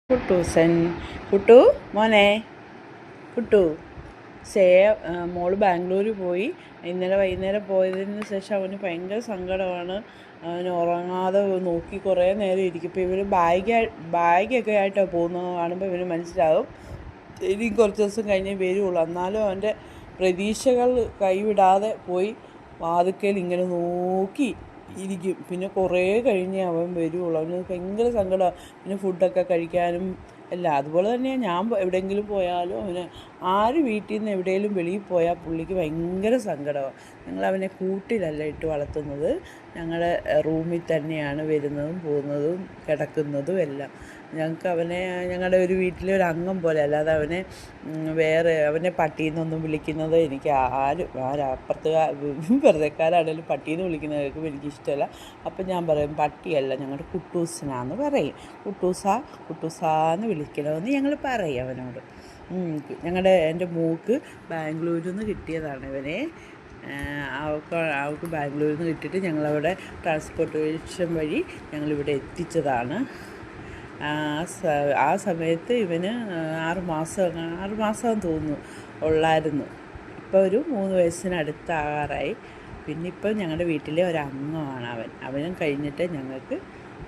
കുട്ടൂസൻ കുട്ടു മോനെ കുട്ടു മോള് ബാംഗ്ലൂർ പോയി. ഇന്നലെ വൈകുന്നേരം പോയതിന് ശേഷം അവന് ഭയങ്കര സങ്കടമാണ്. അവന് ഉറങ്ങാതെ നോക്കി കുറേ നേരം ഇരിക്കും. ഇപ്പോൾ ഇവർ ബാഗൊക്കെ ആയിട്ടാണ് പോകുന്നത് കാണുമ്പോൾ ഇവന് മനസ്സിലാവും ഇനി കുറച്ച് ദിവസം കഴിഞ്ഞേ വരുള്ളൂ. എന്നാലും അവൻ്റെ പ്രതീക്ഷകൾ കൈവിടാതെ പോയി വാതിക്കൽ ഇങ്ങനെ നോക്കി ഇരിക്കും. പിന്നെ കുറേ കഴിഞ്ഞേ അവൻ വരുള്ളൂ. അവന് ഭയങ്കര സങ്കടമാണ്. പിന്നെ ഫുഡൊക്കെ കഴിക്കാനും അല്ല. അതുപോലെ തന്നെ ഞാൻ എവിടെയെങ്കിലും പോയാലും അവന് ആര് വീട്ടിൽ നിന്ന് എവിടെയെങ്കിലും വെളിയിൽ പോയാൽ പുള്ളിക്ക് ഭയങ്കര സങ്കടമാണ്. ഞങ്ങളവനെ കൂട്ടിലല്ല ഇട്ട് വളർത്തുന്നത്. ഞങ്ങളുടെ റൂമിൽ തന്നെയാണ് വരുന്നതും പോകുന്നതും കിടക്കുന്നതും എല്ലാം. ഞങ്ങൾക്ക് അവനെ ഞങ്ങളുടെ ഒരു വീട്ടിലെ ഒരു അംഗം പോലെ, അല്ലാതെ അവനെ പട്ടിയെന്നൊന്നും വിളിക്കുന്നത് എനിക്ക് വെറുതെക്കാരാണെങ്കിലും പട്ടീന്ന് വിളിക്കുന്നത് കേൾക്കുമ്പോൾ എനിക്കിഷ്ടമല്ല. അപ്പം ഞാൻ പറയും പട്ടിയല്ല, ഞങ്ങളുടെ കുട്ടൂസനാന്ന് പറയും. കുട്ടൂസാന്ന് വിളിക്കണമെന്ന് ഞങ്ങൾ പറയും അവനോട്. എൻ്റെ മോൾക്ക് ബാംഗ്ലൂരിൽ നിന്ന് കിട്ടിയതാണ് ഇവനെ. അവൾക്ക് ബാംഗ്ലൂരിൽ നിന്ന് കിട്ടിയിട്ട് ഞങ്ങളവിടെ ട്രാൻസ്പോർട്ടേഷൻ വഴി ഞങ്ങളിവിടെ എത്തിച്ചതാണ്. ആ സമയത്ത് ഇവന് 6 മാസം തോന്നുന്നു ഉള്ളായിരുന്നു. ഇപ്പോൾ ഒരു 3 വയസ്സിനടുത്താകാറായി. പിന്നെ ഇപ്പം ഞങ്ങളുടെ വീട്ടിലെ ഒരംഗമാണ് അവനും കഴിഞ്ഞിട്ട് ഞങ്ങൾക്ക്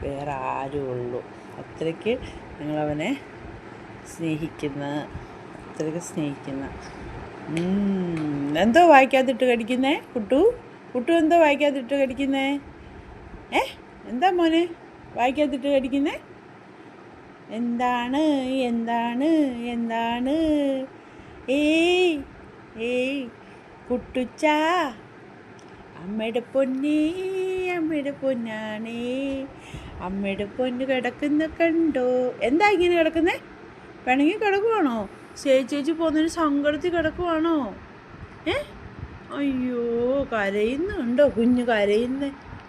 വേറെ ആരും ഉള്ളൂ. അത്രയ്ക്ക് ഞങ്ങളവനെ സ്നേഹിക്കുന്ന. എന്തോ വായിക്കാതിട്ട് കടിക്കുന്നേ കുട്ടു എന്തോ വായിക്കാതിട്ട് കടിക്കുന്നേ? എന്താ മോനെ വായിക്കാതിട്ട് കടിക്കുന്നേ? എന്താണ് എന്താണ് എന്താണ്? ഏയ് കുട്ടുച്ച, അമ്മയുടെ പൊന്നേ, അമ്മയുടെ പൊന്നാണേ, അമ്മയുടെ പൊന്ന് കിടക്കുന്ന കണ്ടോ? എന്താ ഇങ്ങനെ കിടക്കുന്നേ? പിണങ്ങി കിടക്കുവാണോ? ചേച്ചി പോകുന്നൊരു സങ്കടത്തിൽ കിടക്കുവാണോ? അയ്യോ, കരയുന്നുണ്ടോ കുഞ്ഞ്?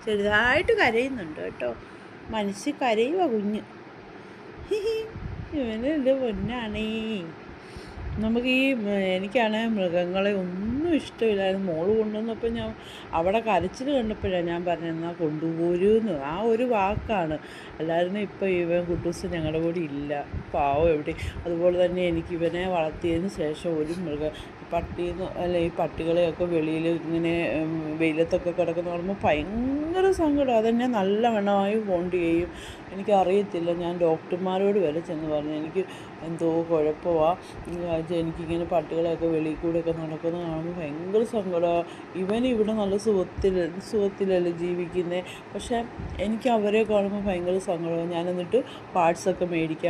ചെറുതായിട്ട് കരയുന്നുണ്ട് കേട്ടോ. മനസ്സിൽ കരയുവാ കുഞ്ഞ്. ഇവനെൻ്റെ പൊന്നാണേ. എനിക്കാണ് മൃഗങ്ങളെ ഒന്നും ഇഷ്ടമില്ലായിരുന്നു. മോള് കൊണ്ടുവന്നപ്പോൾ ഞാൻ അവിടെ കരച്ചിൽ കണ്ടപ്പോഴാണ് ഞാൻ പറഞ്ഞത് എന്നാൽ കൊണ്ടുപോരൂന്ന്. ആ ഒരു വാക്കാണ്. അല്ലായിരുന്നു ഇപ്പോൾ ഇവൻ കുട്ടൂസ് ഞങ്ങളുടെ കൂടെ ഇല്ല. പാവം എവിടെ. അതുപോലെ തന്നെ എനിക്കിവനെ വളർത്തിയതിന് ശേഷം ഒരു ഈ പട്ടികളെയൊക്കെ വെളിയിൽ ഇങ്ങനെ വെയിലത്തൊക്കെ കിടക്കുന്ന കാണുമ്പോൾ ഭയങ്കര സങ്കടം. അതെന്നെ നല്ലവണ്ണമായി ബോണ്ട് ചെയ്യും. എനിക്കറിയത്തില്ല, ഞാൻ ഡോക്ടർമാരോട് വരെ ചെന്ന് പറഞ്ഞു എനിക്ക് എന്തോ കുഴപ്പമാണ്. എനിക്കിങ്ങനെ പട്ടികളെയൊക്കെ വെളിയിൽ കൂടെയൊക്കെ നടക്കുന്നത് കാണുമ്പോൾ ഭയങ്കര സങ്കടമാണ്. ഇവിടെ നല്ല സുഖത്തിലല്ലേ ജീവിക്കുന്നത്. പക്ഷേ എനിക്ക് അവരെ കാണുമ്പോൾ ഭയങ്കര സങ്കടമാണ്. ഞാൻ എന്നിട്ട് പാർട്സൊക്കെ മേടിക്കാൻ